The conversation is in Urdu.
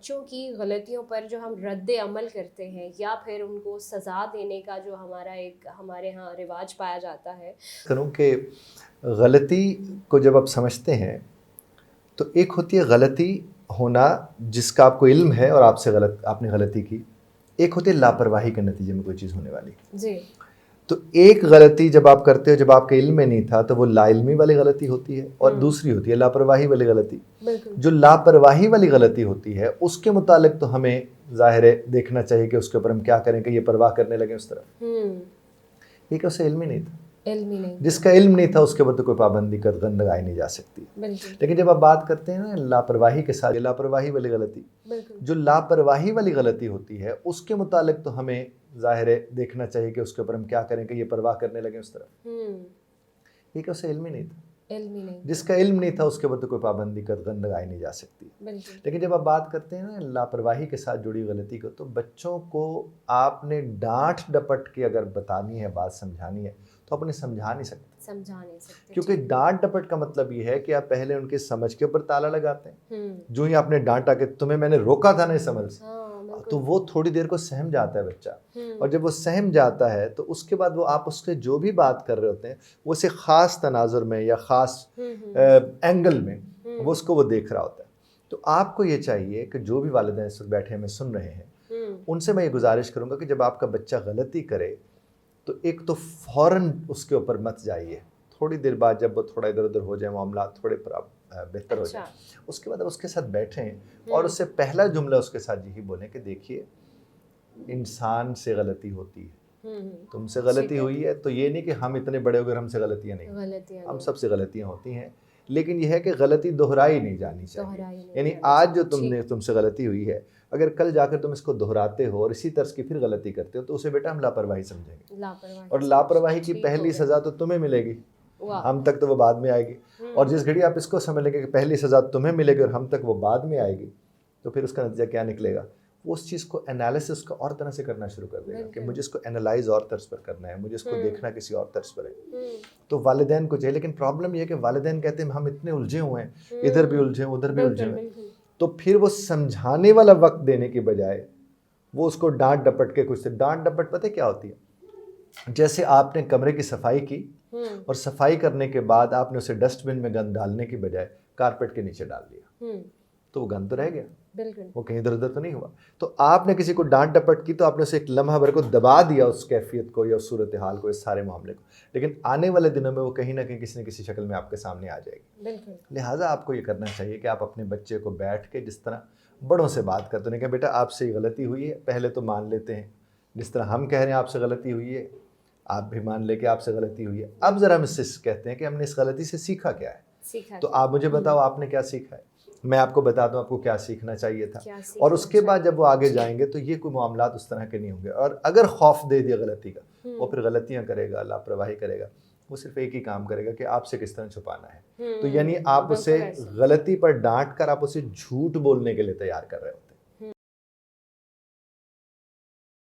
بچوں کی غلطیوں پر جو ہم رد عمل کرتے ہیں یا پھر ان کو سزا دینے کا جو ہمارے ہاں رواج پایا جاتا ہے. کروں کہ غلطی کو جب آپ سمجھتے ہیں تو ایک ہوتی ہے غلطی ہونا جس کا آپ کو علم ہے اور آپ نے غلطی کی، ایک ہوتی ہے لاپرواہی کے نتیجے میں کوئی چیز ہونے والی. جی. تو ایک غلطی جب آپ کرتے ہو جب آپ کے علم میں نہیں تھا تو وہ لا علمی والی غلطی ہوتی ہے، اور دوسری ہوتی ہے لاپرواہی والی غلطی. جو لاپرواہی والی غلطی ہوتی ہے اس کے متعلق تو ہمیں ظاہر ہے دیکھنا چاہیے کہ اس کے اوپر ہم کیا کریں کہ یہ پرواہ کرنے لگیں اس طرف. ایک اسے علم ہی نہیں تھا، جس کا علم نہیں تھا اس کے اوپر تو کوئی پابندی قطعاً لگائی نہیں جا سکتی. لیکن جب آپ بات کرتے ہیں نا لاپرواہی کے ساتھ، لاپرواہی والی غلطی، جو لاپرواہی والی غلطی ہوتی ہے اس کے متعلق تو ہمیں ظاہر ہے دیکھنا چاہیے کہ اس کے اوپر ہم کیا کریں کہ یہ پرواہ کرنے لگیں اس طرف. ایک اسے علم ہی نہیں تھا، جس کا علم نہیں تھا اس کے اوپر تو کوئی پابندی قطعاً لگائی نہیں جا سکتی. لیکن جب آپ بات کرتے ہیں نا لاپرواہی کے ساتھ جڑی غلطی کو، تو بچوں کو آپ نے ڈانٹ ڈپٹ کے اگر بتانی ہے، بات سمجھانی ہے، تو آپ انہیں سمجھا نہیں سکتے. کیونکہ ڈانٹ ڈپٹ کا مطلب یہ ہے کہ آپ پہلے ان کے سمجھ کے اوپر تالا لگاتے ہیں. جو ہی آپ نے ڈانٹا کہ تمہیں میں نے روکا تھا نا اس عمل سے، تو وہ تھوڑی دیر کو سہم جاتا ہے بچہ. اور جب وہ سہم جاتا ہے تو اس کے بعد وہ آپ اس سے جو بھی بات کر رہے ہوتے ہیں وہ اسے خاص تناظر میں یا خاص اینگل میں وہ اس کو وہ دیکھ رہا ہوتا ہے. تو آپ کو یہ چاہیے کہ جو بھی والدین اس وقت بیٹھے ہمیں سن رہے ہیں ان سے میں یہ گزارش کروں گا کہ جب آپ کا بچہ غلطی کرے تو ایک تو فوراً اس کے اوپر مت جائیے. تھوڑی دیر بعد جب وہ تھوڑا ادھر ادھر ہو جائے، معاملات تھوڑے بہتر ہو جائیں، اس کے بعد آپ اس کے ساتھ بیٹھیں اور اس سے پہلا جملہ اس کے ساتھ یہی بولیں کہ دیکھیے انسان سے غلطی ہوتی ہے، تم سے غلطی ہوئی ہے، تو یہ نہیں کہ ہم اتنے بڑے ہو گئے ہم سے غلطیاں نہیں، ہم سب سے غلطیاں ہوتی ہیں، لیکن یہ ہے کہ غلطی دہرائی نہیں جانی چاہیے. یعنی آج جو تم سے غلطی ہوئی ہے، اگر کل جا کر تم اس کو دہراتے ہو اور اسی طرز کی پھر غلطی کرتے ہو تو اسے بیٹا ہم لاپرواہی سمجھیں گے، اور لاپرواہی کی پہلی سزا تو تمہیں ملے گی، ہم تک تو وہ بعد میں آئے گی. اور جس گھڑی آپ اس کو سمجھ لیں گے کہ پہلی سزا تمہیں ملے گی اور ہم تک وہ بعد میں آئے گی، تو پھر اس کا نتیجہ کیا نکلے گا؟ وہ اس چیز کو انالیسس کو اور طرح سے کرنا شروع کر دے گا کہ مجھے اس کو انالائز اور طرز پر کرنا ہے، مجھے اس کو دیکھنا کسی اور طرز پر ہے. تو والدین کو چاہیے، لیکن پرابلم یہ ہے کہ والدین کہتے ہیں ہم اتنے الجھے ہوئے ہیں، ادھر بھی الجھے ہیں ادھر بھی الجھے ہوئے، تو پھر وہ سمجھانے والا وقت دینے کے بجائے وہ اس کو ڈانٹ ڈپٹ کے کچھ سے ڈانٹ ڈپٹ پتہ کیا ہوتی ہے؟ جیسے آپ نے کمرے کی صفائی کی اور صفائی کرنے کے بعد آپ نے اسے ڈسٹ بن میں گند ڈالنے کی بجائے کارپیٹ کے نیچے ڈال دیا، تو وہ گند تو رہ گیا، وہ کہیں ادھر ادھر تو نہیں ہوا. تو آپ نے کسی کو ڈانٹ ڈپٹ کی تو آپ نے اسے ایک لمحہ بھر کو دبا دیا، اس کیفیت کو یا اس صورتحال کو، اس سارے معاملے کو، لیکن آنے والے دنوں میں وہ کہیں نہ کہیں کسی نہ کسی شکل میں آپ کے سامنے آ جائے گی. لہٰذا آپ کو یہ کرنا چاہیے کہ آپ اپنے بچے کو بیٹھ کے جس طرح بڑوں سے بات کرتے ہیں کہ بیٹا آپ سے یہ غلطی ہوئی ہے، پہلے تو مان لیتے ہیں، جس طرح ہم کہہ رہے ہیں آپ سے غلطی ہوئی ہے آپ بھی مان لے کہ آپ سے غلطی ہوئی ہے. اب ذرا ہم اس سے کہتے ہیں کہ ہم نے اس غلطی سے سیکھا کیا ہے، تو آپ مجھے بتاؤ آپ نے کیا سیکھا ہے، میں آپ کو بتاتا ہوں آپ کو کیا سیکھنا چاہیے تھا. اور اس کے بعد جب وہ آگے جائیں گے تو یہ کوئی معاملات اس طرح کے نہیں ہوں گے. اور اگر خوف دے دیا غلطی کا، وہ پھر غلطیاں کرے گا، لاپرواہی کرے گا، وہ صرف ایک ہی کام کرے گا کہ آپ سے کس طرح چھپانا ہے. تو یعنی آپ اسے غلطی پر ڈانٹ کر آپ اسے جھوٹ بولنے کے لیے تیار کر رہے ہوتے ہیں.